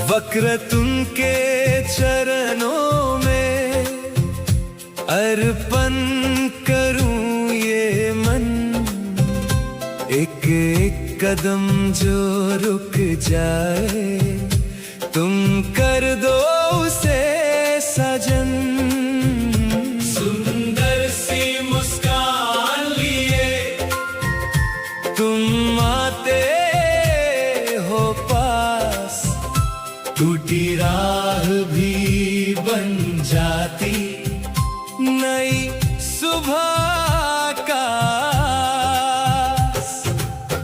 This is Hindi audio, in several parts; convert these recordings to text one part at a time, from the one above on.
वक्रतुंड के चरणों में अर्पण करूं ये मन। एक एक कदम जो रुक जाए तुम कर दो उसे सजन। सुंदर सी मुस्कान लिए तुम आते हो पास, टूटी राह भी बन जाती नई सुबह का।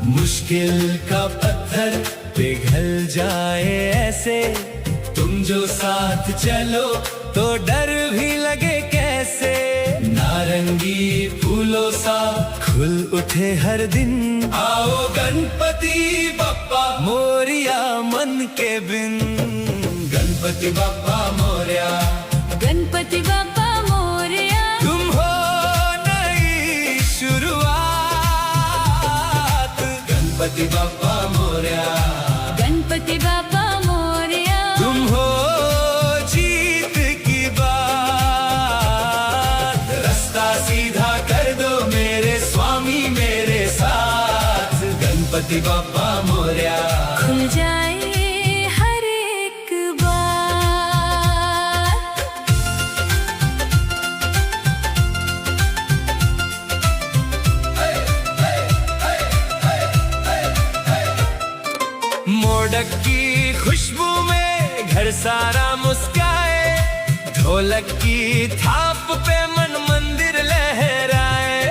मुश्किल का पत्थर पिघल जाए ऐसे, तुम जो साथ चलो तो डर भी लगे कैसे। नारंगी फूलों सा खुल उठे हर दिन, आओ गणपति बप्पा मोरिया मन के बिन। गणपति बप्पा मोरिया, गणपति बप्पा मोरिया, तुम हो नई शुरुआत। गणपति बप्पा मोरिया, गणपति बप्पा मोरिया, तुम हो जीत की बात। रास्ता सीधा कर दो मेरे स्वामी मेरे साथ। गणपति बप्पा मोरिया, खुल जाए हर एक बार। मोदक की खुशबू में घर सारा मुस्काए, ढोलक की थाप पे मन मंदिर लहराए।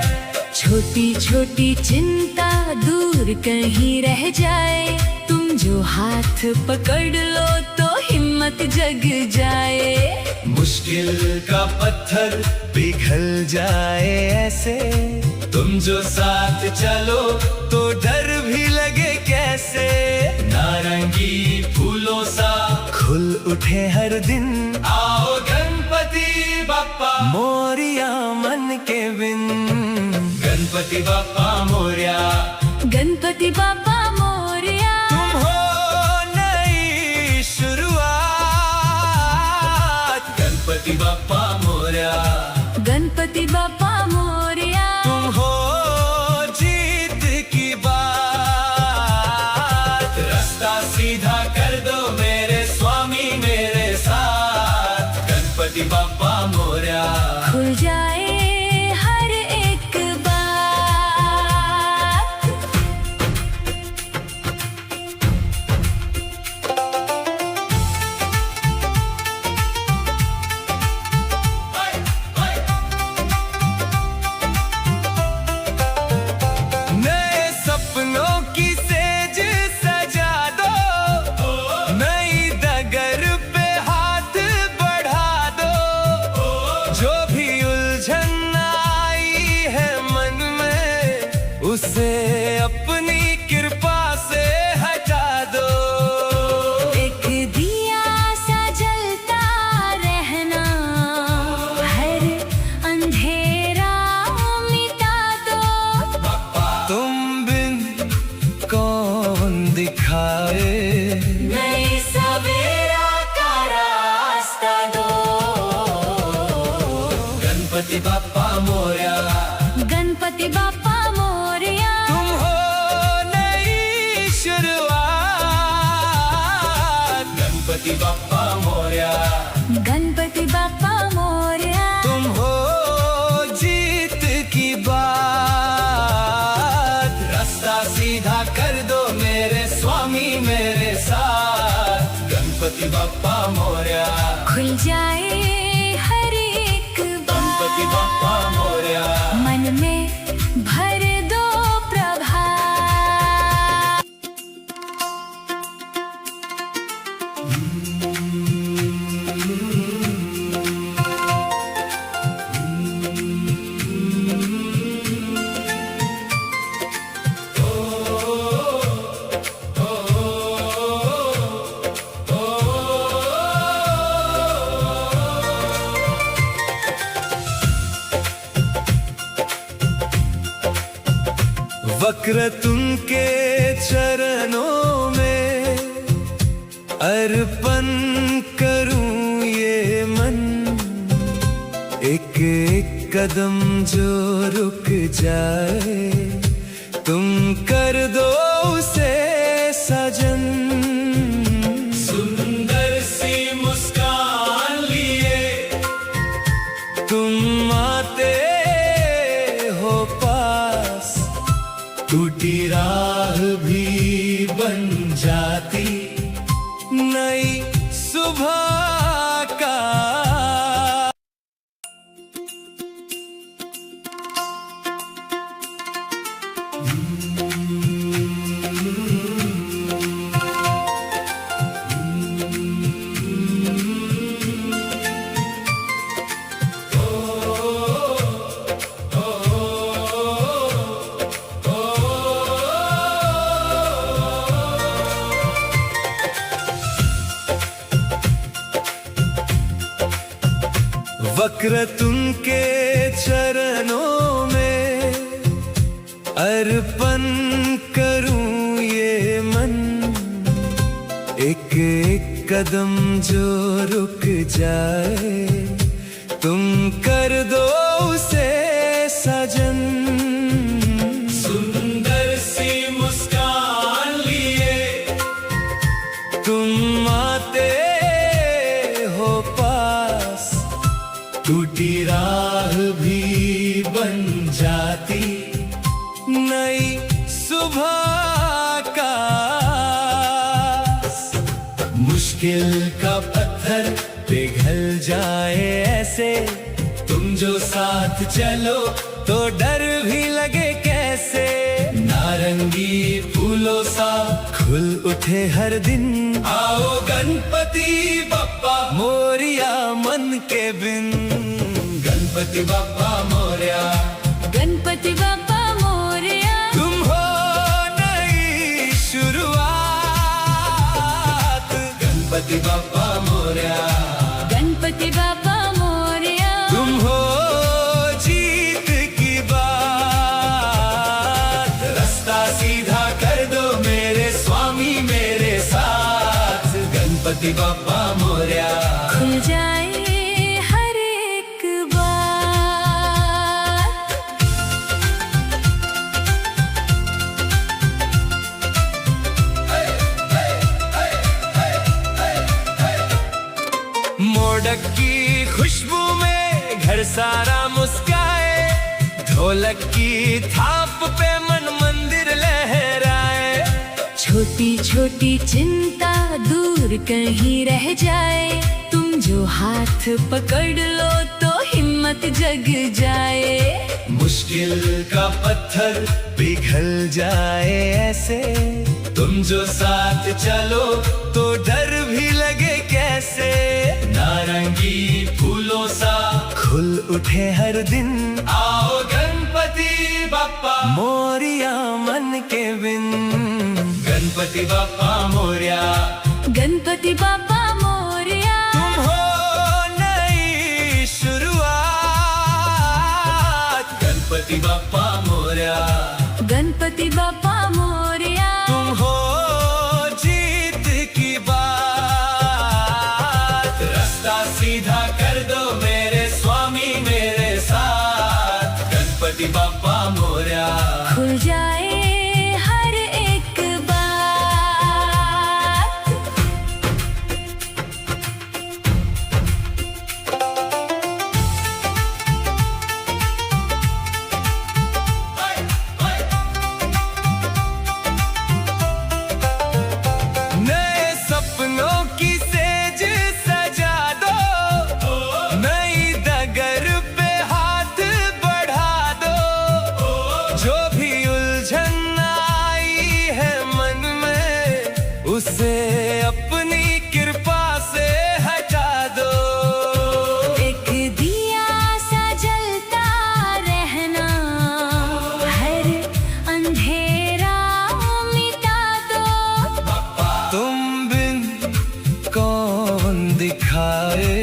छोटी छोटी चिंता दूर कहीं रह जाए, तुम जो हाथ पकड़ लो तो हिम्मत जग जाए। मुश्किल का पत्थर पिघल जाए ऐसे, तुम जो साथ चलो तो डर भी लगे कैसे। नारंगी फूलों सा खुल उठे हर दिन, आओ गणपति बप्पा मोरिया मन के बिन। गणपति बप्पा मोरिया, गणपति बप्पा मोरिया, तुम हो नई शुरुआत। गणपति बप्पा मोरिया, गणपति बप्पा मोरिया, तुम हो जीत की बात। रास्ता सीधा कर दो मेरे स्वामी मेरे साथ। गणपति बप्पा मोरिया, खुल जाए हर एक बात। नए सपनों की सेज सजा दो, नई डगर पे हाथ बढ़ा दो। जो भी उलझन आई है मन में, उसे अपनी कृपा से हटा दो। एक दिया सा जलता रहना, हर अंधेरा मिटा दो। तुम बिन कौन दिखाए, नई सवेरा का रास्ता दो। गणपति बप्पा मोरिया, गणपति बप्पा मोरिया, तुम हो नई शुरुआत। गणपति बप्पा मोरिया, गणपति बप्पा मोरिया, तुम हो जीत की बात। रास्ता सीधा कर दो मेरे स्वामी मेरे साथ। गणपति बप्पा मोरिया, खुल जाए हर एक गणपति बप्पा बात। मोरिया, मन में भर दो प्रभा। वक्रतुंड के चरणों में अर्पण करूं ये मन, एक एक कदम जो रुक जाए, तुम कर दो उसे सजन। सुंदर सी मुस्कान लिए तुम आते हो पास, टूटी राह भी बन जाती नई सुबह का। वक्रतुन के चरणों में अर्पण करूं ये मन, एक एक कदम जो रुक जाए, तुम कर दो उसे सजन। सुंदर सी मुस्कान लिए तुम आते हो पास, टूटी राह भी बन जाती नई सुबह का। मुश्किल का पत्थर पिघल जाए ऐसे, तुम जो साथ चलो तो डर भी लगे कैसे। नारंगी फूलों सा खुल उठे हर दिन, आओ गणपति बप्पा मोरिया मन के बिन। गणपति बप्पा मोरिया, गणपति बापा मोरया, तुम हो नई शुरुआत। गणपति बप्पा मोरिया, गणपति बापा मोरया, तुम हो जीत की बात। रास्ता सीधा कर दो मेरे स्वामी मेरे साथ। गणपति बप्पा मोरिया, खुल जाए हर एक बात। मोदक की खुशबू में घर सारा मुस्काए, ढोलक की थाप पे मन मंदिर लहराए। छोटी छोटी चिंता दूर कहीं रह जाए, तुम जो हाथ पकड़ लो तो हिम्मत जग जाए। मुश्किल का पत्थर पिघल जाए ऐसे, तुम जो साथ चलो तो डर भी लगे कैसे। नारंगी फूलों सा खुल उठे हर दिन, आओ गणपति बप्पा मोरिया मन के बिन। गणपति बप्पा मोरिया, गणपति बापा मोरया, तुम हो नई शुरुआत। गणपति बप्पा मोरिया, गणपति बापा मोरया, तुम हो जीत की बात। रास्ता सीधा कर दो मेरे स्वामी मेरे साथ। गणपति बप्पा मोरिया, खुल जाए हर एक बात। नए सपनों की सेज सजा दो, नई डगर पे हाथ बढ़ा दो। जो भी उलझन आई है मन में, उसे अपनी कृपा से हटा दो। एक दिया सा जलता रहना, हर अंधेरा मिटा दो। तुम बिन कौन दिखाए,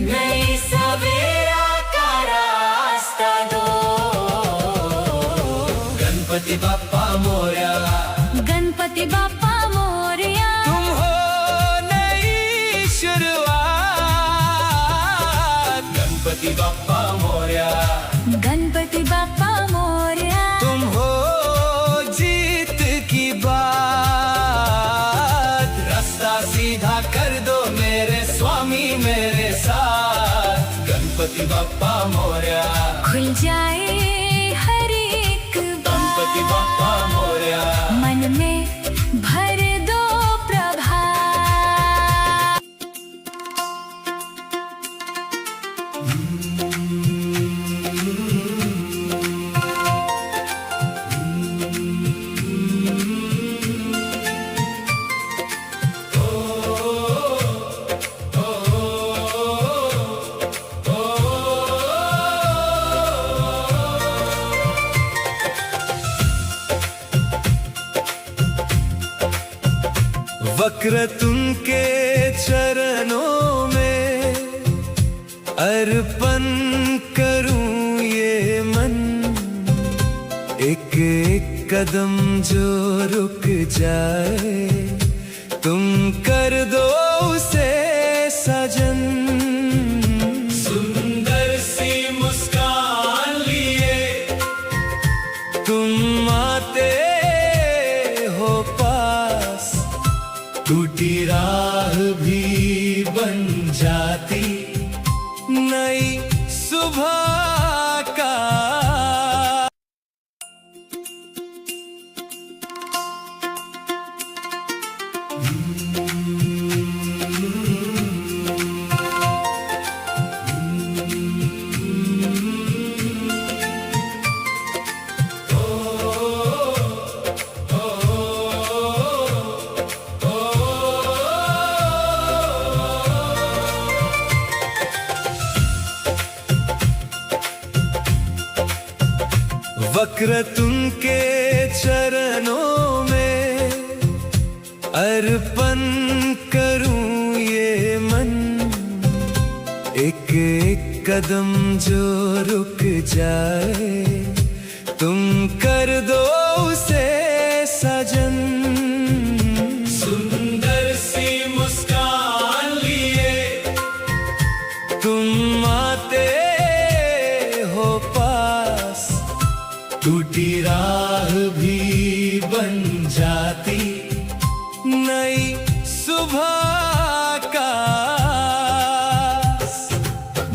नई सवेरा का रास्ता दो। गणपति बप्पा मोरिया, गणपति बापा मोरया, तुम हो कर दो मेरे स्वामी मेरे साथ। गणपति बप्पा मोरया। खुल जाए हर एक गणपति बप्पा मोरया। मन में भर दो प्रभा। वक्रतुंड के चरणों में अर्पण करूं ये मन। एक एक कदम जो रुक जाए तुम कर दो उसे सजन। सुंदर सी मुस्कान लिए तुम आते हो पास। टूटी राह भी बन जाती नई सुबह का। वक्रतुंड के चरणों में अर्पण करूं ये मन। एक एक कदम जो रुक जाए तुम कर दो उसे सजन। सुंदर सी मुस्कान लिए तुम आते हो पास। टूटी राह भी बन जाती नई सुबह का।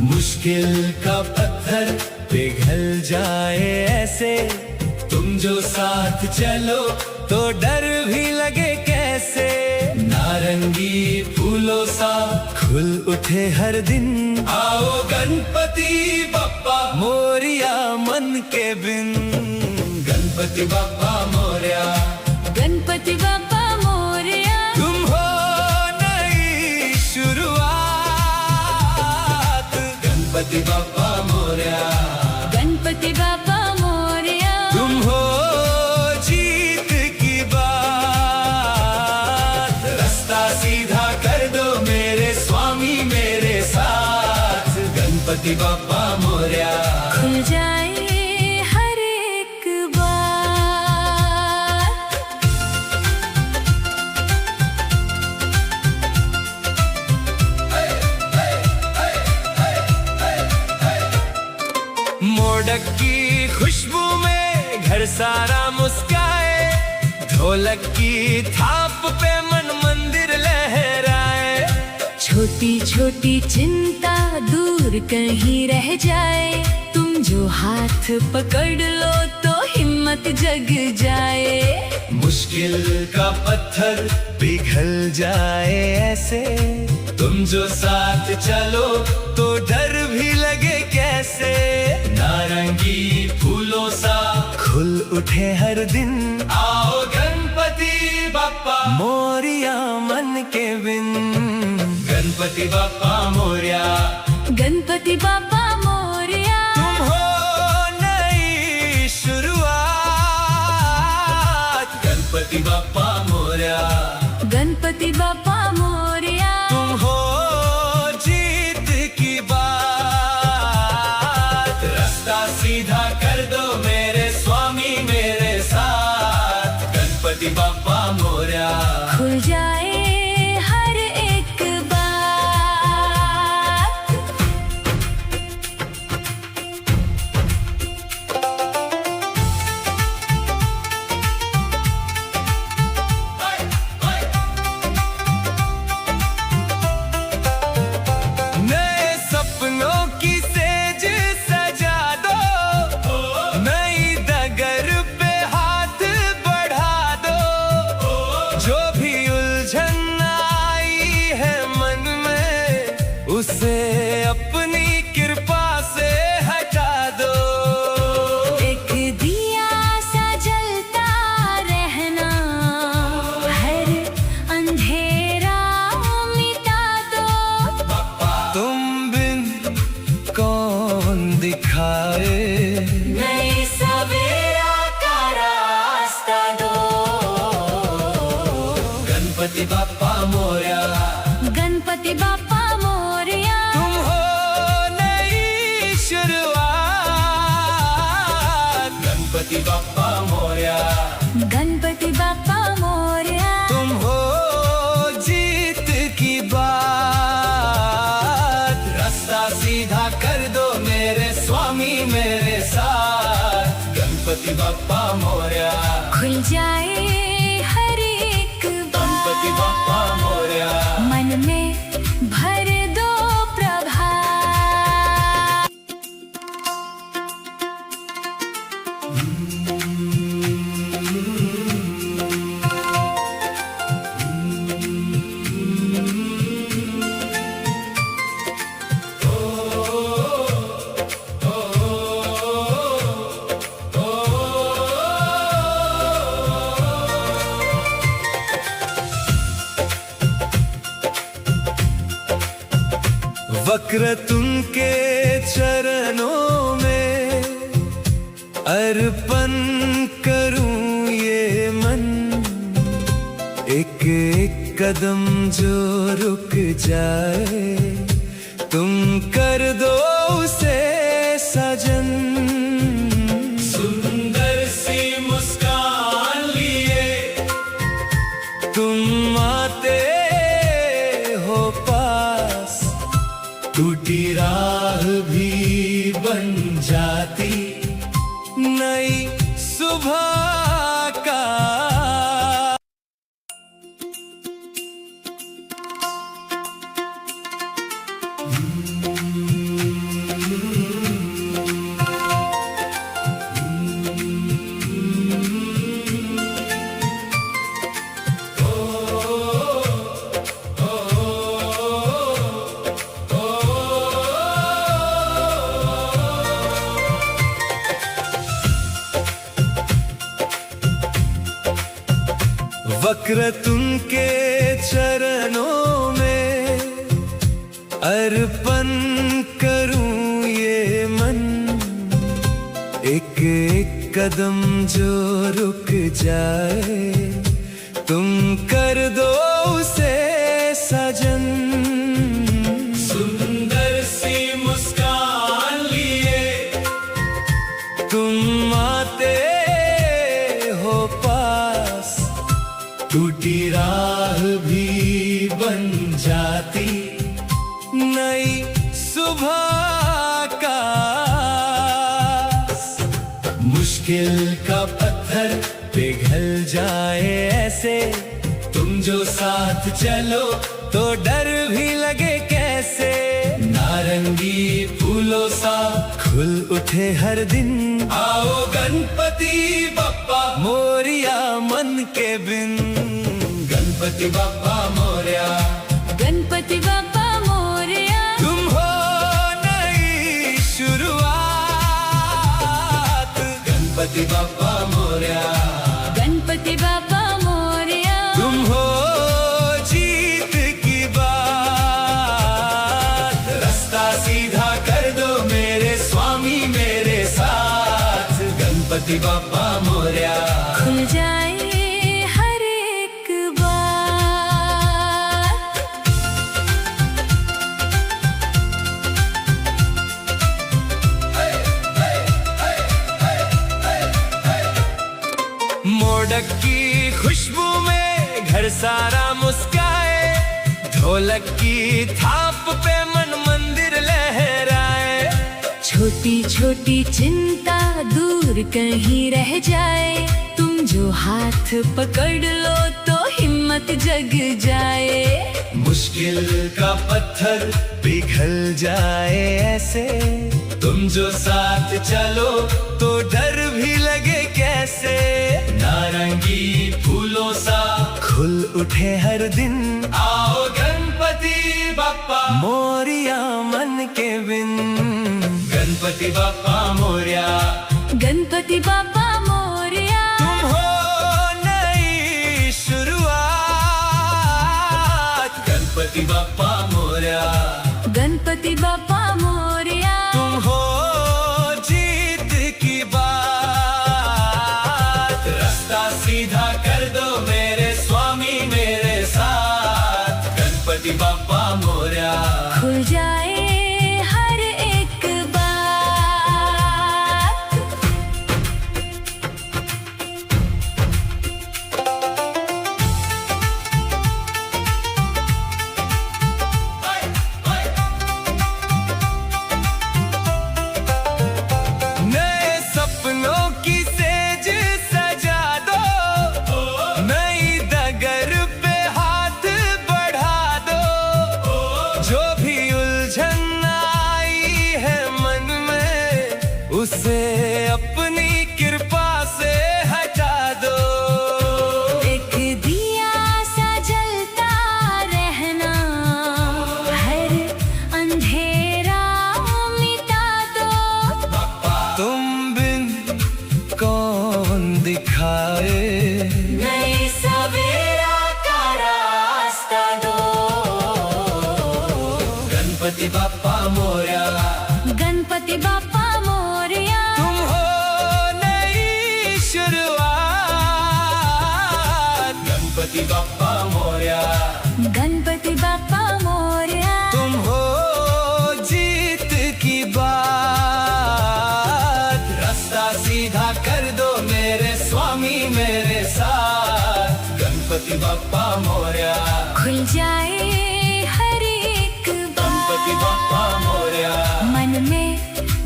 मुश्किल का पत्थर पिघल जाए ऐसे तुम जो साथ चलो तो डर भी लगे कैसे। नारंगी फूलों सा खुल उठे हर दिन। आओ गणपति बप्पा मोरया मन के बिन। गणपति बप्पा मोरया। गणपति बापा मोरया। तुम हो नई शुरुआत। गणपति बप्पा मोरया। गणपति बापा मोरया। तुम हो जीत की बात। रास्ता सीधा कर दो मेरे स्वामी मेरे साथ। गणपति बप्पा मोरया। खुल जाए हर एक बार। मोदक की खुशबू में घर सारा मुस्काए। ढोलक की थाप पे मन मंदिर लहराए। छोटी छोटी चिंता दूर कहीं रह जाए। तुम जो हाथ पकड़ लो तो हिम्मत जग जाए। मुश्किल का पत्थर पिघल जाए ऐसे तुम जो साथ चलो तो डर भी लगे कैसे। नारंगी फूलों सा खुल उठे हर दिन। आओ गणपति बप्पा मोरया मन के बिन। गणपति बप्पा मोरया। गणपति बापा मोरया। तुम हो नई शुरुआत। गणपति बप्पा मोरया। गणपति बापा मोरया। तुम हो जीत की बात। रास्ता सीधा कर दो मेरे स्वामी मेरे साथ। गणपति बप्पा मोरया। खुल जाए हर एक बार। गणपति बप्पा मोरया। खुल जाए हर एक गणपति बप्पा मोरया। मन में भर दो प्रभा। वक्रतुंड के चरणों में अर्पण करूं ये मन। एक एक कदम जो रुक जाए तुम कर दो उसे सजन। सुंदर सी मुस्कान लिए तुम आते हो पास, टूटी राह भी बन जाती नई सुबह का। वक्रतुंड के चरणों में अर्पण करूं ये मन। एक एक कदम जो रुक जाए तुम कर दो उसे सजन। सुंदर सी मुस्कान लिए तुम आते हो पास, टूटी राह भी बन जाती नई सुबह का। मुश्किल का पत्थर पिघल जाए ऐसे, तुम जो साथ चलो तो डर भी लगे कैसे। नारंगी फूलों सा खुल उठे हर दिन, आओ गणपति बप्पा मोरया मन के बिन। गणपति बप्पा मोरया। गणपति बप्पा मोरया। तुम हो नई शुरुआत। गणपति बप्पा मोरया। गणपति बप्पा मोरया। तुम हो जीत की बात। रास्ता सीधा कर दो मेरे स्वामी मेरे साथ। गणपति बप्पा मोरया। खुल जाए हर एक बात। मोदक की खुशबू में घर सारा मुस्काए, ढोलक की थाप पे मन मंदिर लहराए। छोटी छोटी चिंता दूर कहीं रह जाए, तुम जो हाथ पकड़ लो तो हिम्मत जग जाए। मुश्किल का पत्थर पिघल जाए ऐसे, तुम जो साथ चलो तो डर भी लगे कैसे। नारंगी फूलों सा खुल उठे हर दिन, आओ गणपति बप्पा मोरया मन के बिन। गणपति बप्पा मोरया। गणपति बप्पा मोरया। तुम हो नई शुरुआत। गणपति बप्पा मोरया। गणपति बप्पा मोरया। तुम हो जीत की बात। रास्ता सीधा कर दो मेरे स्वामी मेरे साथ। गणपति बप्पा मोरया। खुल जाए हर एक बात। नए सपनों की से जो भी उलझन आई है मन में, उसे अपनी कृपा से हटा दो। एक दिया सा जलता रहना, हर अंधेरा मिटा दो। तुम बिन कौन दिखाए नई सवेरा का रास्ता दो। गणपति बाप्पा मोरया, गणपति बाप्पा मोरया, तुम हो नई शुरुआत। गणपति बाप्पा मोरया, गणपति बाप्पा मोरया, तुम हो जीत की बात। रास्ता सीधा कर दो मेरे स्वामी मेरे साथ। गणपति बाप्पा मोरया, खुल जाए हर एक गणपति बाप्पा बात, मोरया। मन में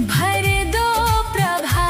भर दो प्रभा।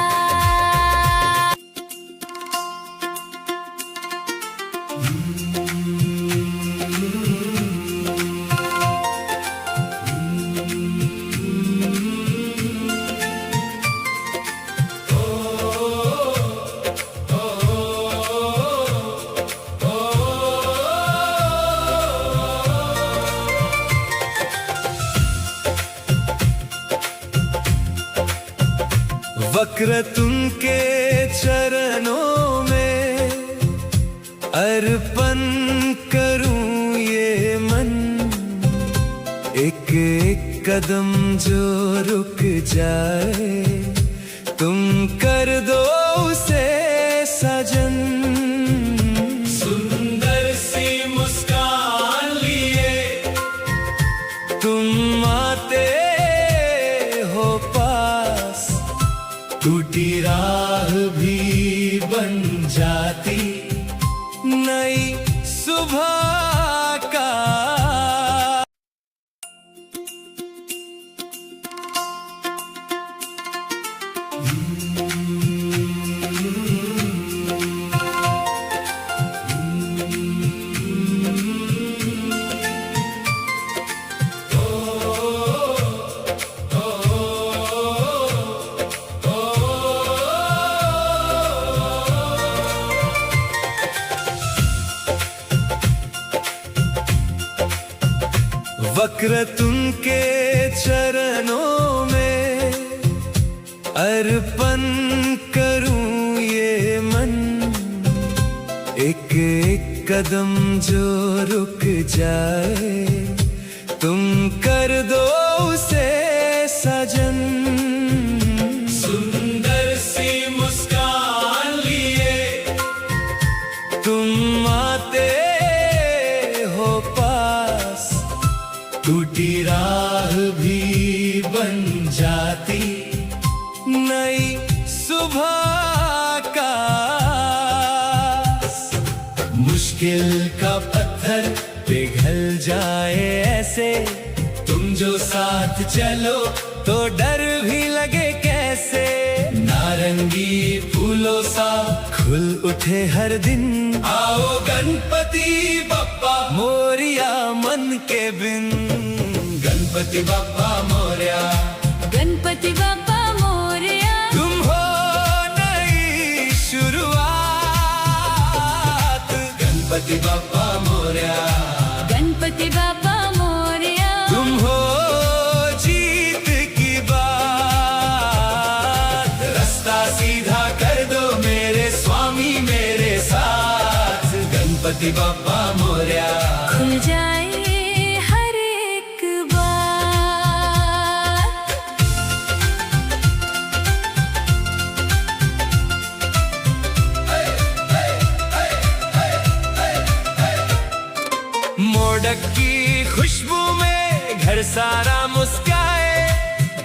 वक्रतुंड के चरणों में अर्पण करूं ये मन। एक एक कदम जो रुक जाए, तुम कर दो उसे सजन। सुंदर सी मुस्कान लिए तुम आते हो पास, टूटी राह भी बन जाती नई सुबह का। वक्रतुंड के चरणों में अर्पण करूं ये मन। एक एक कदम जो रुक जाए, तुम कर दो उसे सजन। सुंदर सी मुस्कान लिए तुम आते हो पास, टूटी राह भी बन जाती नई सुबह का। मुश्किल का पत्थर पिघल जाए ऐसे, तुम जो साथ चलो तो डर भी लगे कैसे। नारंगी फूलों सा खुल उठे हर दिन, आओ गणपति बप्पा मोरया मन के बिन। गणपति बाप्पा मोरया, गणपति बाप्पा मोरया, तुम हो नई शुरुआत। गणपति बाप्पा मोरया, गणपति बाप्पा मोरया, तुम हो जीत की बात। रास्ता सीधा कर दो मेरे स्वामी मेरे साथ। गणपति बाप्पा मोरया, खुल जाए हर एक बात। मोदक की खुशबू में घर सारा मुस्काए,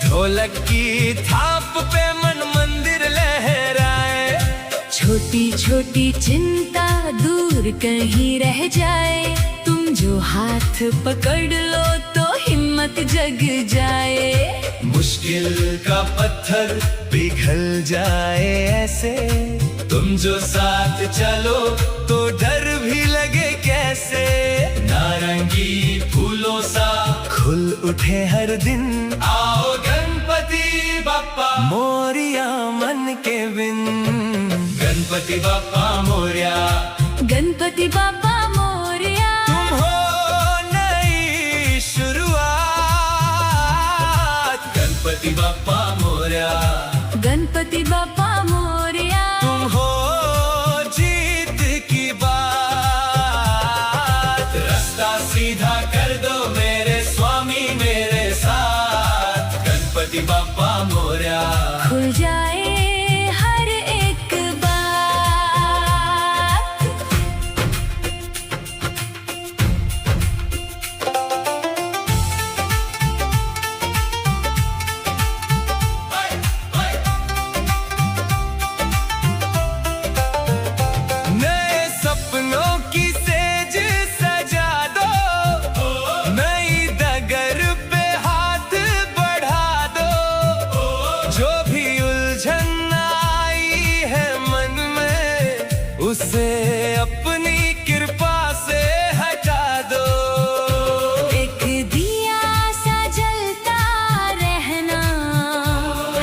ढोलक की थाप पे मन मंदिर लहराए। छोटी छोटी चिंता दूर कहीं रह जाए, तुम जो हाथ पकड़ लो तो हिम्मत जग जाए। मुश्किल का पत्थर पिघल जाए ऐसे, तुम जो साथ चलो तो डर भी लगे कैसे। नारंगी फूलों सा खुल उठे हर दिन। आओ गणपति बाप्पा मोरिया मन के बिन। गणपति बाप्पा मोरिया, गणपति बाप्पा मोरिया, तुम हो नई शुरुआत। गणपति बाप्पा मोरिया, गणपति बाप्पा मोरिया, तुम हो जीत की बात। रास्ता सीधा कर दो मेरे स्वामी मेरे साथ। गणपति बाप्पा मोरिया, खुल जाए हर एक बात। नए सपनों की सेज सजा दो। नई डगर पे हाथ बढ़ा दो। जो भी उलझन आई है मन में, उसे अपनी कृपा से हटा दो। एक दिया सा जलता रहना,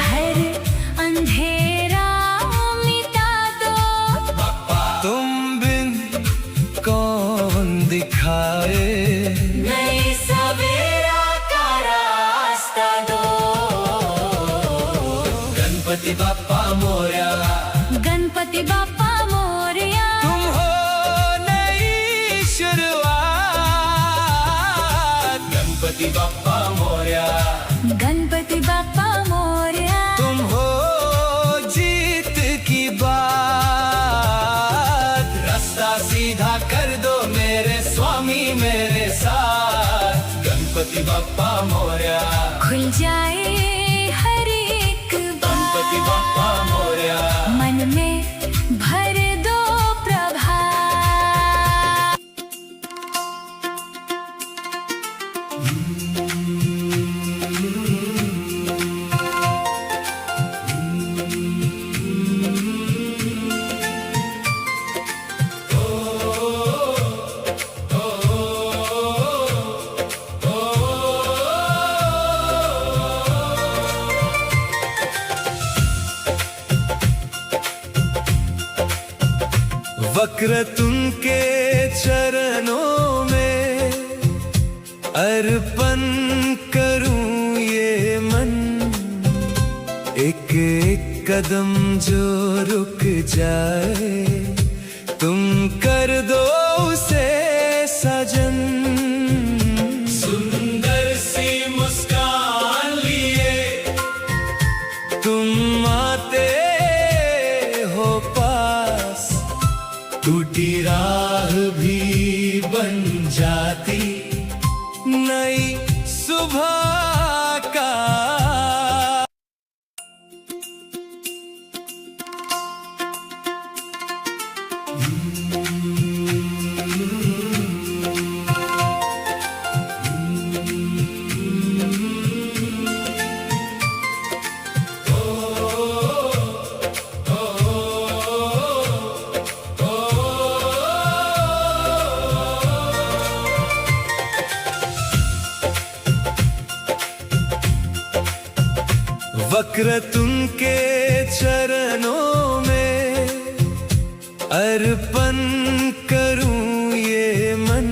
हर अंधेरा मिटा दो। तुम बिन कौन दिखाए, नए सवेरा का रास्ता दो। गणपति बाप्पा मोरिया, गणपति बाप्पा मोरिया, तुम हो नई शुरुआत। गणपति बाप्पा मोरिया, गणपति बाप्पा मोरिया, तुम हो जीत की बात। रास्ता सीधा कर दो मेरे स्वामी मेरे साथ। गणपति बाप्पा मोरिया, खुल जाए हर एक गणपति बाप्पा बात। मोरिया, मन में भर दो प्रभा। वक्रतुंड के चरणों में अर्पण करूं ये मन। एक एक कदम जो रुक जाए, तुम कर दो उसे सजन। सुंदर सी मुस्कान लिए तुम आते हो पास। टूटी राह भी बन जाती नई सुबह का। वक्रतुंड के चरणों में अर्पण करूं ये मन।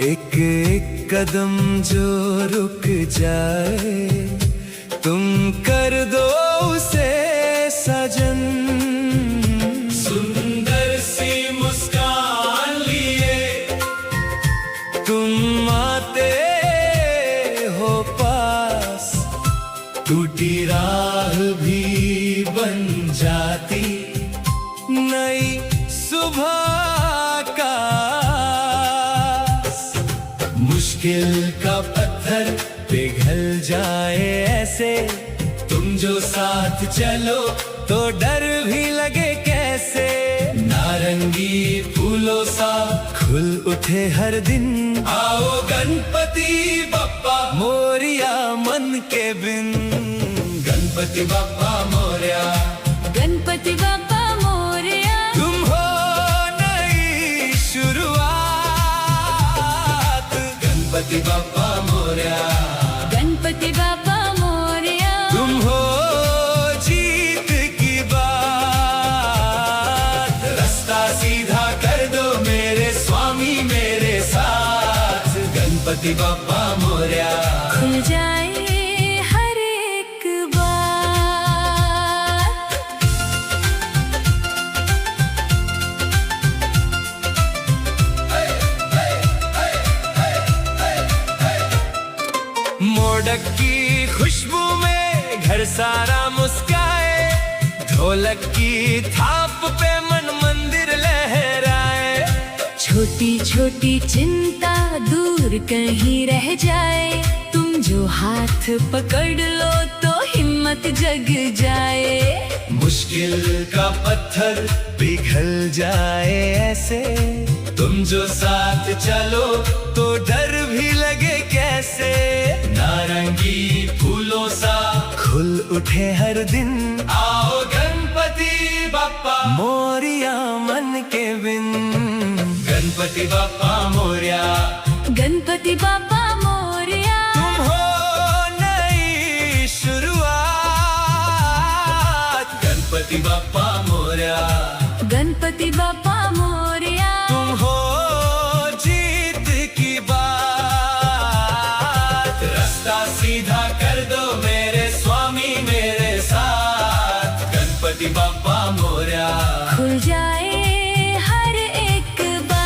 एक एक कदम जो रुक जाए, तुम कर दो उसे सजन। सुंदर सी मुस्कान लिए तुम आते हो पास। टूटी राह भी बन जाती नई सुबह का। मुश्किल का पत्थर पिघल जाए ऐसे, तुम जो साथ चलो तो डर भी लगे कैसे। नारंगी फूलों सा खुल उठे हर दिन। आओ गणपति बाप्पा मोरिया मन के बिन। गणपति बाप्पा मोरिया, गणपति बाप्पा मोरिया, तुम हो नई शुरुआत। गणपति गणपति बाप्पा मोरया। गणपति बाप्पा मोरया। तुम हो जीत की बात, रास्ता सीधा कर दो मेरे स्वामी मेरे साथ। गणपति बाप्पा मोरया। खुल जाए हर एक बात। मोदक की खुशबू में घर सारा मुस्काए, ढोलक की थाप पे मन मंदिर लहराए। छोटी छोटी चिंता दूर कहीं रह जाए, तुम जो हाथ पकड़ लो तो हिम्मत जग जाए। मुश्किल का पत्थर पिघल जाए ऐसे, तुम जो साथ चलो तो डर भी लगे कैसे। नारंगी फूलों सा खुल उठे हर दिन, आओ गणपति बाप्पा मोरया मन के बिन। गणपति बाप्पा मोरया। गणपति बाप्पा मोरया। तुम हो नई शुरुआत। गणपति बाप्पा मोरया। गणपति बाप्पा मोरया। तुम हो जीत की बात, रास्ता सीधा कर दो मेरे स्वामी मेरे साथ। गणपति बाप्पा मोरया। खुल जाए हर एक बात।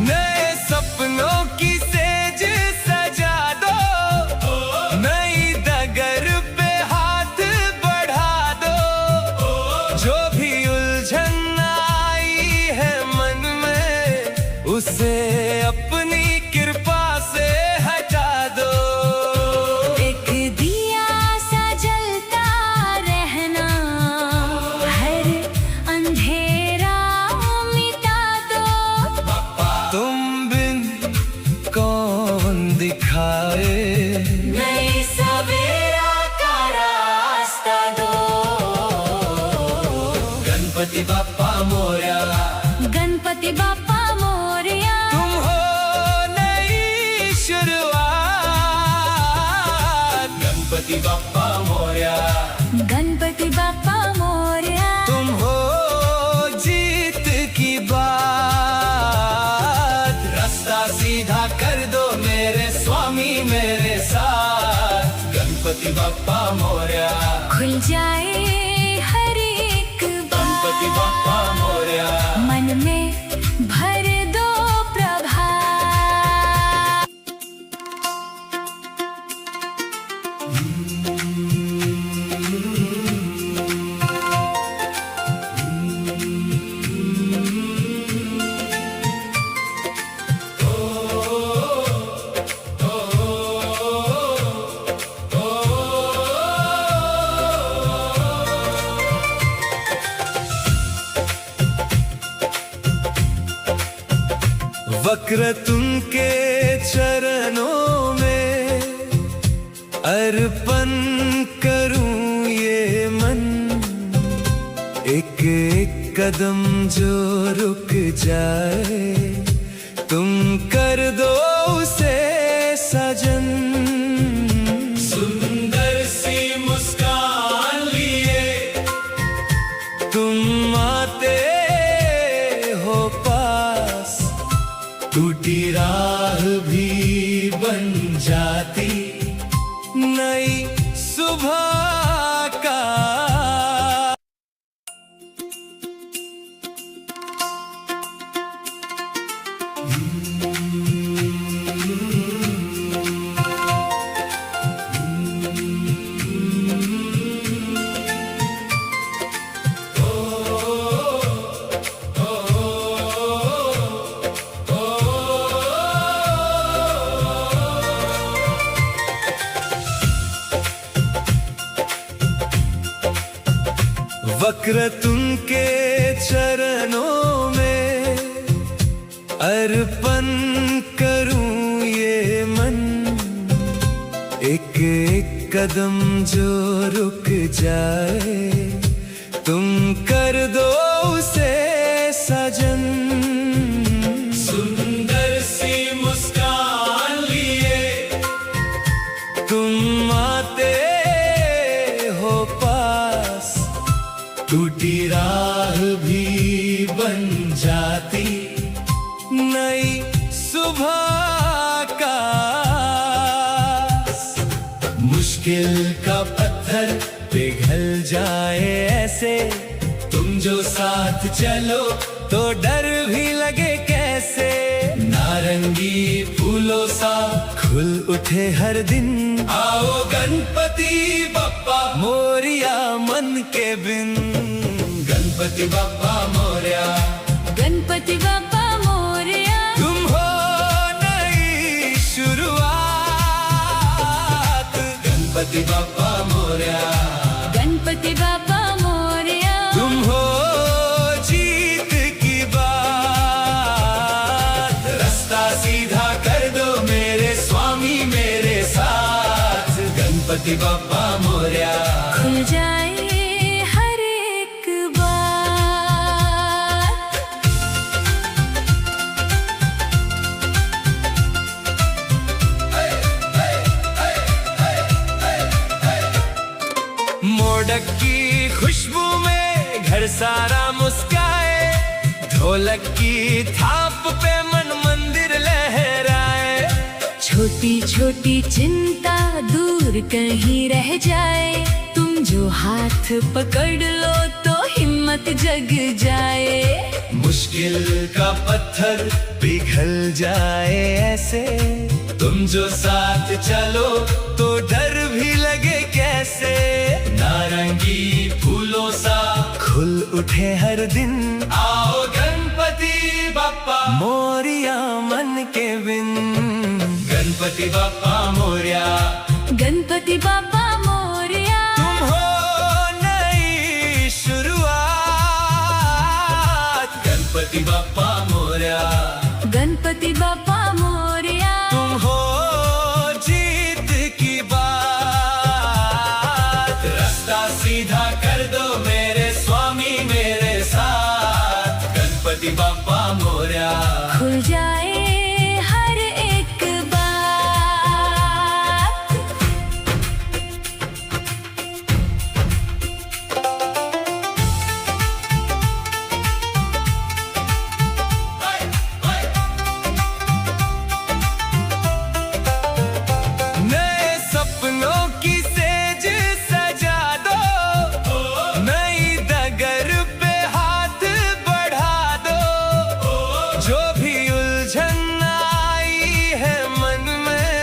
नए सपनों की सेज सजा दो, नई डगर पे हाथ बढ़ा दो। जो भी उलझन आई है मन में, उसे अपनी कृपा से हटा दो। एक दिया सा जलता रहना, हर अंधेरा मिटा दो। तुम बिन कौन दिखाए, नए सवेरा का रास्ता दो। गणपति बाप्पा मोरया। गणपति बाप्पा मोरया। तुम हो नई शुरुआत। गणपति बाप्पा मोरया। गणपति बाप्पा मोरया। तुम हो जीत की बात, रास्ता सीधा कर दो मेरे स्वामी मेरे साथ। गणपति बाप्पा मोरया। खुल जाए हर एक गणपति बाप्पा बात, मोरया। मन में भर दो प्रभात। वक्रतुंड के चरणों में अर्पण करूं ये मन। एक एक कदम जो रुक जाए, तुम कर दो उसे सजन। सुंदर सी मुस्कान लिए तुम आते हो पास, टूटी राह भी बन जाती नई सुबह का। वक्रतुंड के चरणों में अर्पण करूं एक एक कदम जो रुक जाए तुम कर दो उसे सजन। सुंदर सी मुस्कान लिए तुम आते हो पास, टूटी राह भी बन जाती नई सुबह का। मुश्किल का पत्थर पिघल जाए ऐसे, तुम जो साथ चलो तो डर भी लगे कैसे। नारंगी फूलों सा खुल उठे हर दिन, आओ गणपति बप्पा मोरिया मन के बिन। गणपति बप्पा मोरिया, गणपति बापा मोरया, तुम हो नई शुरुआत। गणपति बप्पा मोरिया, गणपति बापा मोरया, तुम हो जीत की बात। रास्ता सीधा कर दो मेरे स्वामी मेरे साथ। गणपति बप्पा मोरिया, खुल जाए हर एक बात। मोदक की खुशबू में घर सारा मुस्काए, ढोलक की थाप पे मन मंदिर लहराए। छोटी छोटी चिंता दूर कहीं रह जाए, तुम जो हाथ पकड़ लो तो हिम्मत जग जाए। मुश्किल का पत्थर पिघल जाए ऐसे, तुम जो साथ चलो तो डर भी लगे कैसे। नारंगी फूलों सा खुल उठे हर दिन, आओ गणपति बप्पा मोरिया मन के बिन। गणपति बप्पा मोरिया, गणपति बापा मोरया, तुम हो नई शुरुआत। गणपति बप्पा मोरिया, गणपति बापा मोरया, तुम हो जीत की बात। रास्ता सीधा कर दो मेरे स्वामी मेरे साथ। गणपति बप्पा मोरिया, खुल जाए हर एक बात। नए सपनों की सेज सजा दो, नई डगर पे हाथ बढ़ा दो। जो भी उलझन आई है मन में,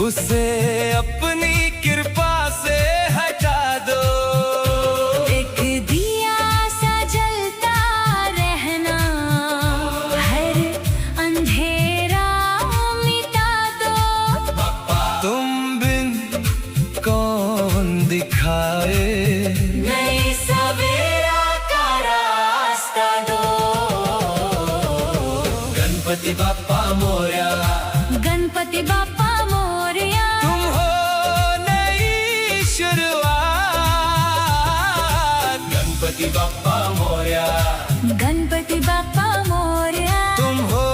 उसे अपनी कृपा से हटा दो। एक दिया सा जलता रहना, हर अंधेरा मिटा दो। तुम बिन कौन दिखाए, नए सवेरा का रास्ता दो। गणपति बप्पा मोरिया, गणपति बापा मोरया, तुम हो नई शुरुआत। गणपति बप्पा मोरिया, गणपति बापा मोरया, तुम हो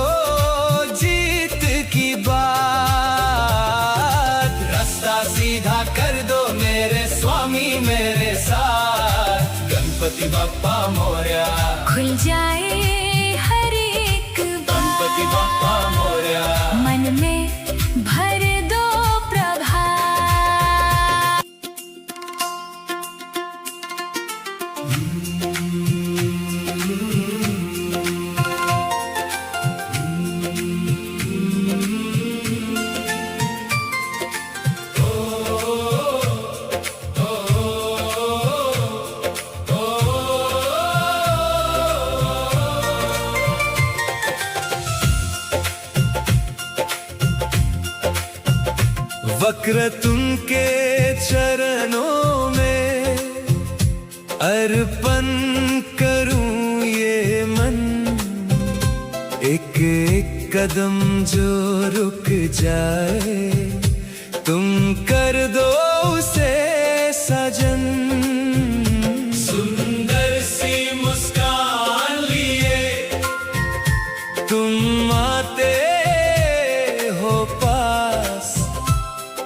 जीत की बात। रास्ता सीधा कर दो मेरे स्वामी मेरे साथ। गणपति बप्पा मोरिया, खुल जाए हर एक गणपति बप्पा बात। मोरिया, मन में भर दो प्रभात। वक्रतुंड के चरणों में अर्पण करूं ये मन। एक एक कदम जो रुक जाए तुम हो पास,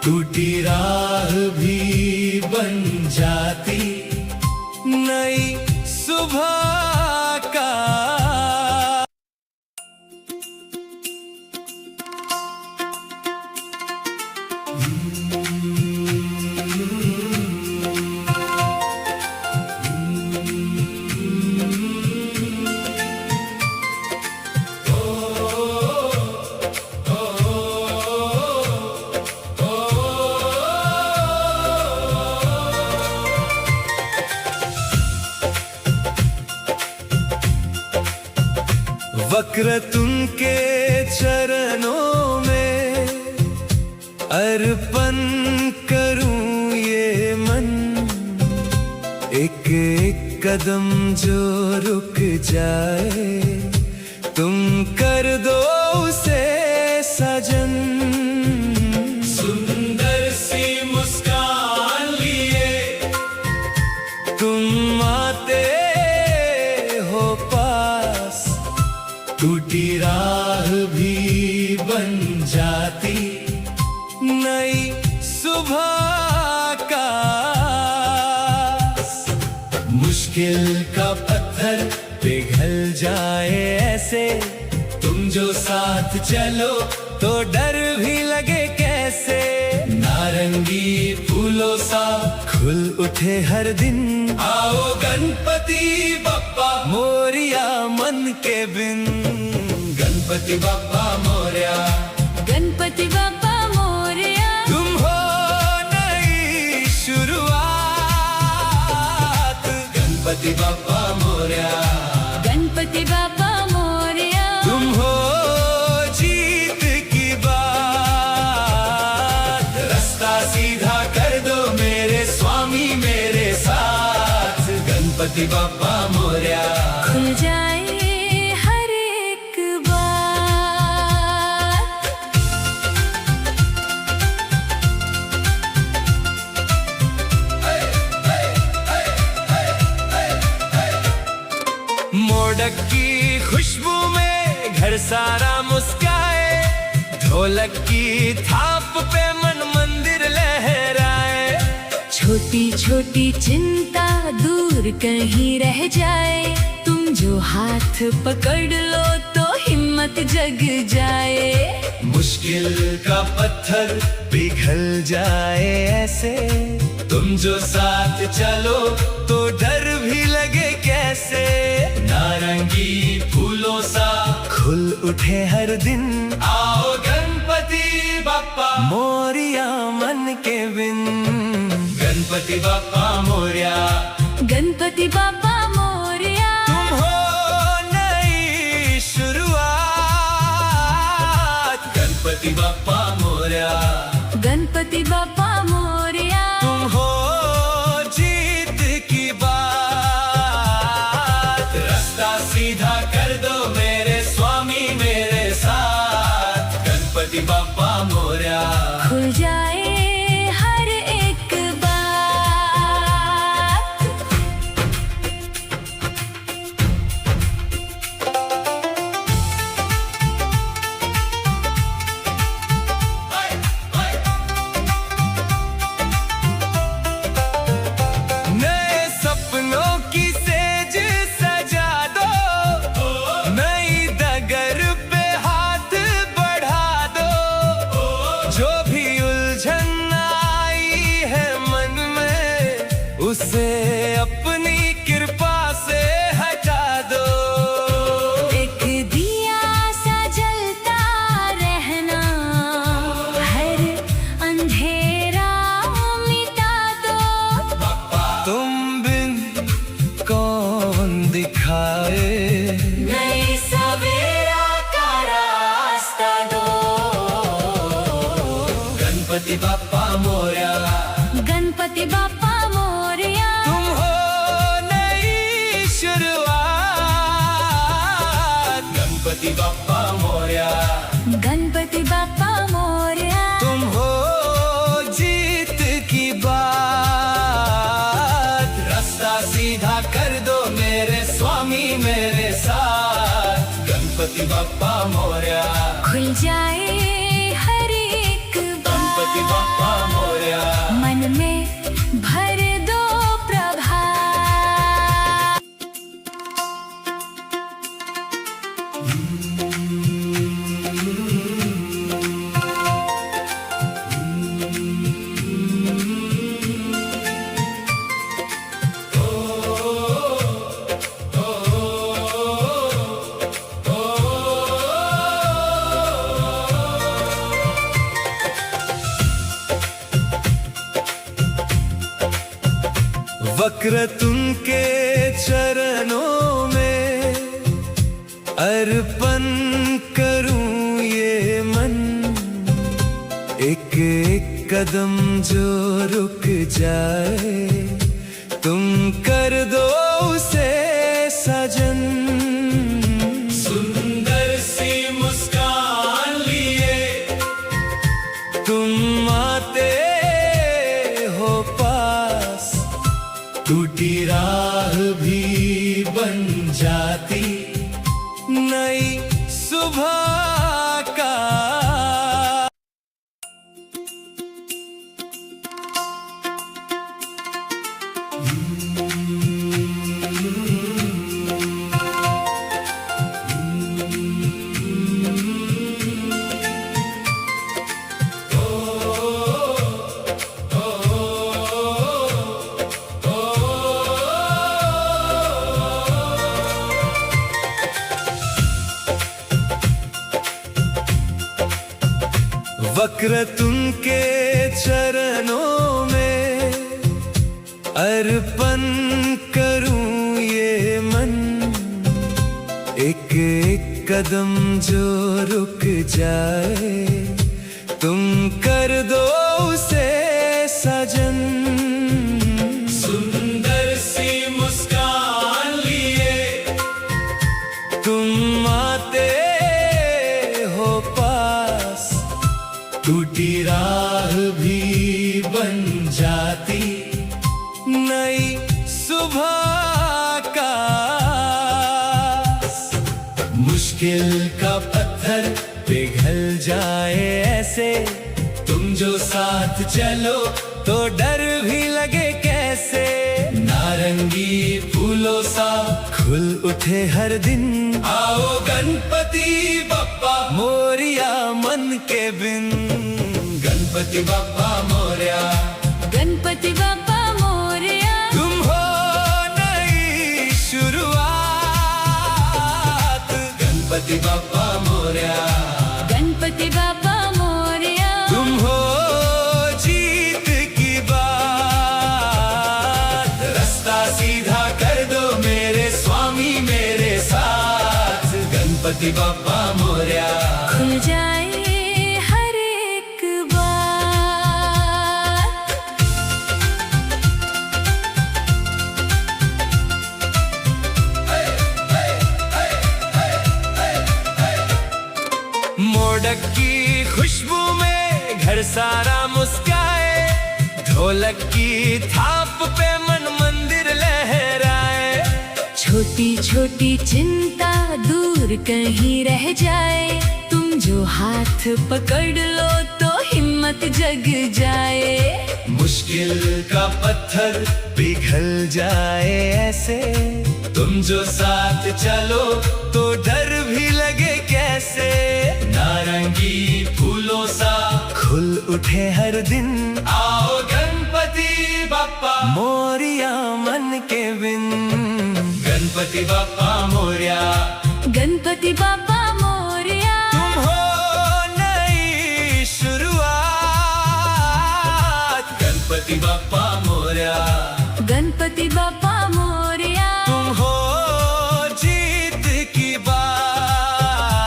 टूटी राह भी बन जाती नई सुबह का। वक्रतुंड के चरणों में अर्पण करूं ये मन, एक एक कदम जो रुक जाए तुम कर दो उसे सजन। सुंदर सी मुस्कान लिए तुम आते हो पास, टूटी राह भी बन जाती नई सुबह का। मुश्किल का पत्थर पिघल जाए ऐसे, तुम जो साथ चलो तो डर भी लगे कैसे। नारंगी फूलों सा खुल उठे हर दिन, आओ गणपति बप्पा मोरिया मन के बिन। गणपति बप्पा मोरिया, गणपति बापा मोरया, तुम हो नई शुरुआत। गणपति बप्पा मोरिया, गणपति बापा मोरया, तुम हो जीत की बात। रास्ता सीधा कर दो मेरे स्वामी मेरे साथ। गणपति बप्पा मोरिया, खुल जाए हर एक बात। मोदक की खुशबू में घर सारा मुस्काए, ढोलक की थाप पे मन मंदिर लहराए। छोटी छोटी चिंता दूर कहीं रह जाए, तुम जो हाथ पकड़ लो तो हिम्मत जग जाए। मुश्किल का पत्थर पिघल जाए ऐसे, तुम जो साथ चलो तो डर भी लगे कैसे। नारंगी फूलों सा खुल उठे हर दिन, आओ गणपति बप्पा मोरिया मन के बिन। गणपति बप्पा मोरिया, गणपति बापा मोरया, तुम हो नई शुरुआत। गणपति बप्पा मोरिया, गणपति बापा मोरया, तुम हो जीत की बात। रास्ता सीधा कर दो मेरे स्वामी मेरे साथ। गणपति बप्पा मोरिया, खुल जाए हर एक बात। नए सपनों की सेज सजा दो, नई डगर पे हाथ बढ़ा दो। जो भी उलझन आई है मन में, उसे अपनी कृपा से हटा दो। एक दिया सा जलता रहना, हर अंधेरा मिटा दो। तुम बिन कौन दिखाए, नई सवेरा का रास्ता दो। गणपति बप्पा मोरिया, गणपति बापा मोरया, तुम हो नई शुरुआत। गणपति बप्पा मोरिया, गणपति बापा मोरया, तुम हो जीत की बात। रास्ता सीधा कर दो मेरे स्वामी मेरे साथ। गणपति बप्पा मोरिया, खुल जाए हर वक्रतुंड के चरणों में अर्पण करूं ये मन, एक एक कदम जो रुक जाए तुम कर दो उसे सजन। सुंदर सी मुस्कान लिए तुम आते हो पास, टूटी राह भी बन जाती नई सुबह का। वक्रतुंड के चरणों में अर्पण करूं ये मन, एक एक कदम जो रुक जाए तुम कर दो उसे सजन। सुंदर सी मुस्कान लिए तुम आते हो पास, टूटी राह भी बन जाती नई सुबह का। मुश्किल का पत्थर पिघल जाए ऐसे, तुम जो साथ चलो तो डर भी लगे कैसे। नारंगी फूलों सा खुल उठे हर दिन, आओ गणपति बप्पा मोरिया मन के बिन। गणपति बप्पा मोरिया, गणपति बापा मोरया, तुम हो नई शुरुआत। गणपति बप्पा मोरिया, गणपति बापा मोरया, तुम हो जीत की बात। रास्ता सीधा कर दो मेरे स्वामी मेरे साथ। गणपति बप्पा मोरिया, खुल जाए हर एक बात। मोदक की खुशबू में घर सारा मुस्काए, ढोलक की थाप पे मन मंदिर लहराए। छोटी छोटी चिंता दूर कहीं रह जाए, तुम जो हाथ पकड़ लो तो हिम्मत जग जाए। मुश्किल का पत्थर पिघल जाए ऐसे, तुम जो साथ चलो तो डर भी लगे कैसे। नारंगी फूलों सा खुल उठे हर दिन, आओ गणपति बप्पा मोरिया मन के बिन। गणपति बप्पा मोरिया, गणपति बापा मोरया, तुम हो नई शुरुआत। गणपति बप्पा मोरिया, गणपति बापा मोरया, तुम हो जीत की बात।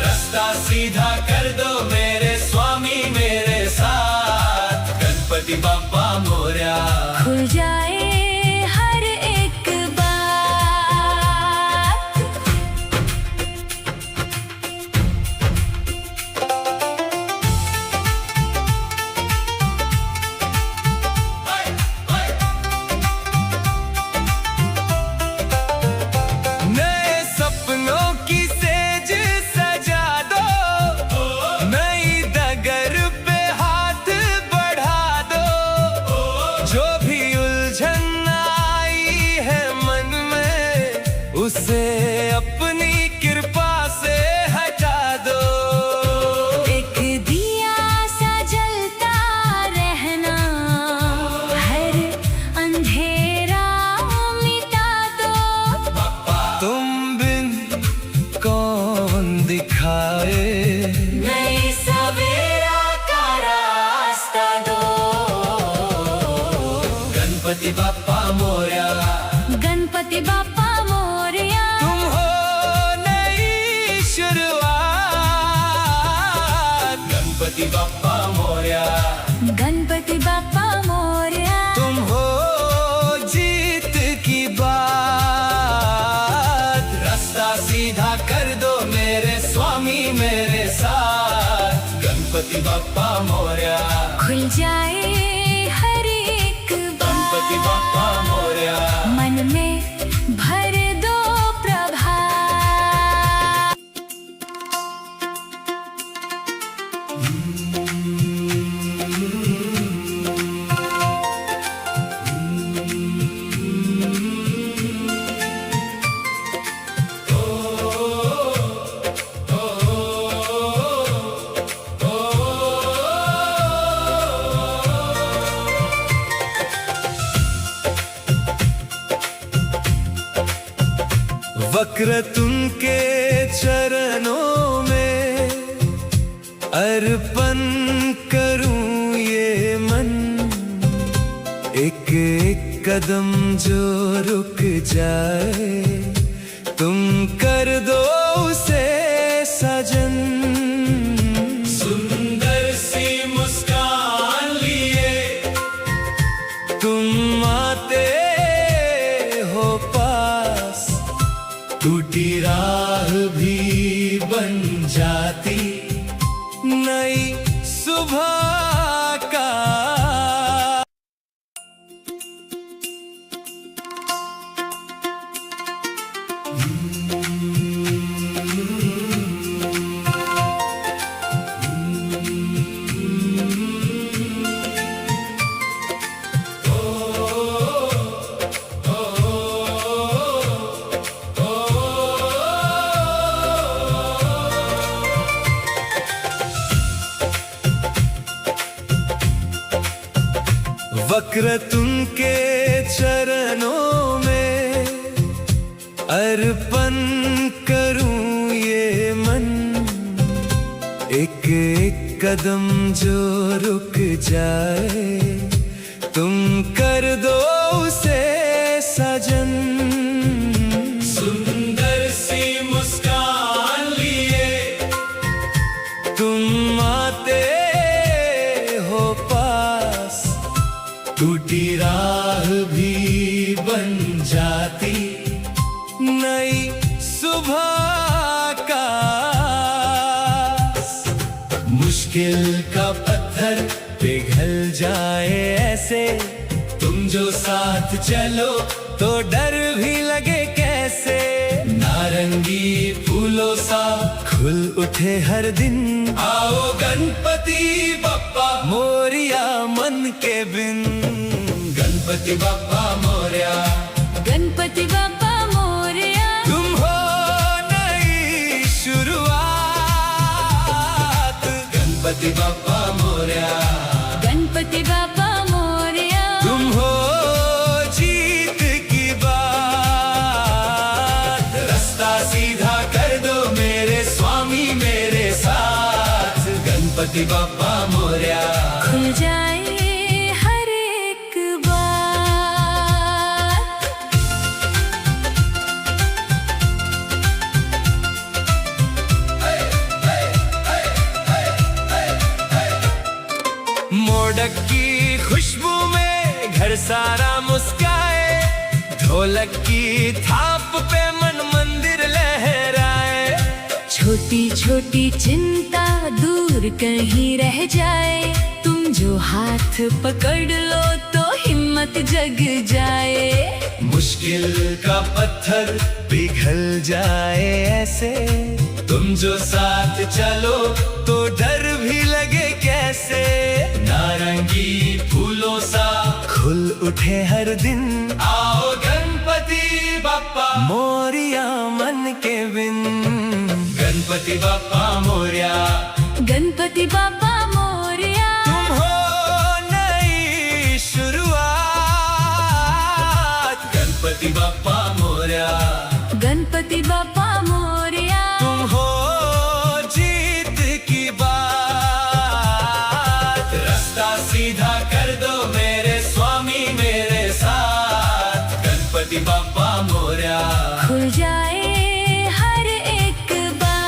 रास्ता सीधा कर दो मेरे स्वामी मेरे साथ। गणपति बप्पा मोरिया, खुल जाए हर एक बात। नए सपनों की सेज सजा दो, नई डगर पे हाथ बढ़ा दो। जो भी उलझन आई है मन में, उसे अपनी कृपा से हटा दो। एक दिया सा जलता रहना, हर अंधेरा मिटा दो। तुम बिन कौन दिखाए नई सवेरा का रास्ता दो। गणपति बप्पा बाप्पा मोरया। गणपति बाप्पा मोरया। तुम हो जीत की बात, रास्ता सीधा कर दो मेरे स्वामी मेरे साथ। गणपति बाप्पा मोरया। खुल जाए हर एक बात, गणपति बाप्पा मोरया। मन में भर दो प्रभात। वक्रतुंड के चरणों में अर्पण करूं ये मन। एक एक कदम जो रुक जाए तुम कर दो उसे सजन। सुंदर सी मुस्कान लिए तुम आते हो पास, टूटी राह भी बन जाती नई सुबह का। वक्रतुंड के चरणों में अर्पण करूं ये मन। एक एक कदम जो रुक जाए तुम कर दो उसे सजन। सुंदर सी मुस्कान लिए तुम आते हो पास, टूटी राह भी बन जाती नई सुबह का। मुश्किल का पत्थर पिघल जाए ऐसे, तुम जो साथ चलो तो डर भी लगे कैसे। नारंगी फूलों सा खुल उठे हर दिन, आओ गणपति बप्पा मोरया मन के बिन। गणपति बाप्पा मोरया। गणपति बाप्पा मोरया। तुम हो नई शुरुआत। गणपति बाप्पा मोरया। गणपति बाप्पा मोरया। तुम हो जीत की बात, रास्ता सीधा कर दो मेरे स्वामी मेरे साथ। गणपति बाप्पा मोरया। खुल जाए हर एक बात। मोदक की खुशबू में घर सारा मुस्काए, ढोलक की थाप पे मन मंदिर लहराए। छोटी छोटी चिंता दूर कहीं रह जाए, तुम जो हाथ पकड़ लो तो हिम्मत जग जाए। मुश्किल का पत्थर पिघल जाए ऐसे, तुम जो साथ चलो तो डर भी लगे कैसे। नारंगी फूलों सा खुल उठे हर दिन, आओ गणपति बाप्पा मोरया मन के बिन। गणपति बाप्पा मोरया। गणपति बाप्पा मोरया। तुम हो नई शुरुआत। गणपति बाप्पा मोरया। गणपति बाप्पा मोरया। तुम हो जीत की बात, रास्ता सीधा कर दो मेरे स्वामी मेरे साथ। गणपति बाप्पा मोरया। खुल जाए हर एक बात।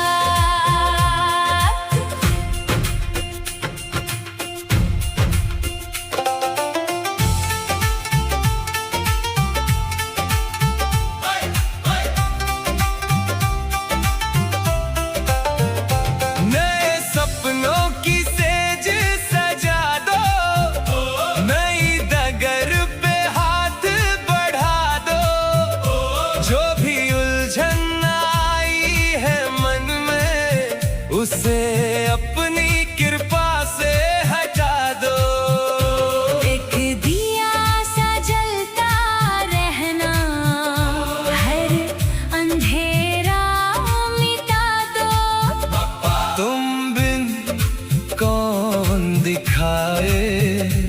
दिखाए।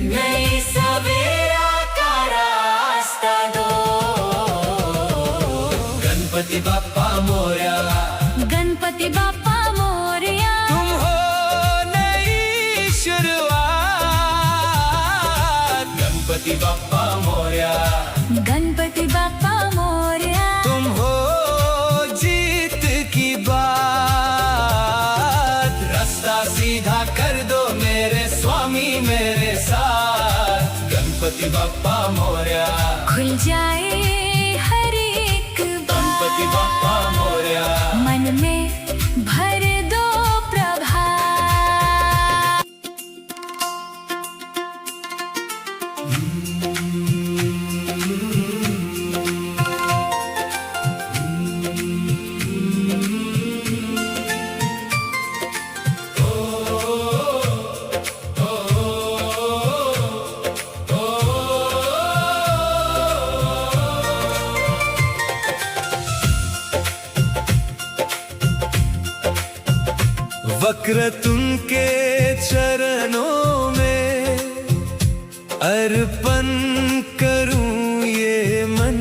नई सवेरा का रास्ता दो। गणपति बाप्पा मोरया, गणपति बाप्पा मोरया, तुम हो नई शुरुआत। गणपति बाप्पा मोरया, गणपति बाप्पा मोरया, तुम हो जीत की बात। रास्ता सीधा कर दो मेरे स्वामी मेरे साथ। गणपति बाप्पा मोरया, खुल जाए हर एक गणपति बाप्पा मोरया, मन में भर दो प्रभा। वक्रतुंड के चरणों में अर्पण करूं ये मन।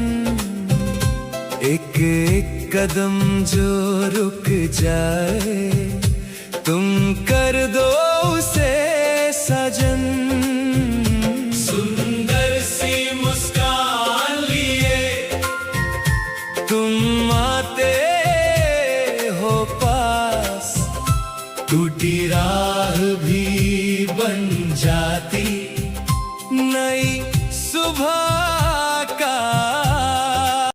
एक एक कदम जो रुक जाए तुम कर दो उसे सजन। सुंदर सी मुस्कान लिए तुम आते हो पास। टूटी राह भी बन जाती नई सुबह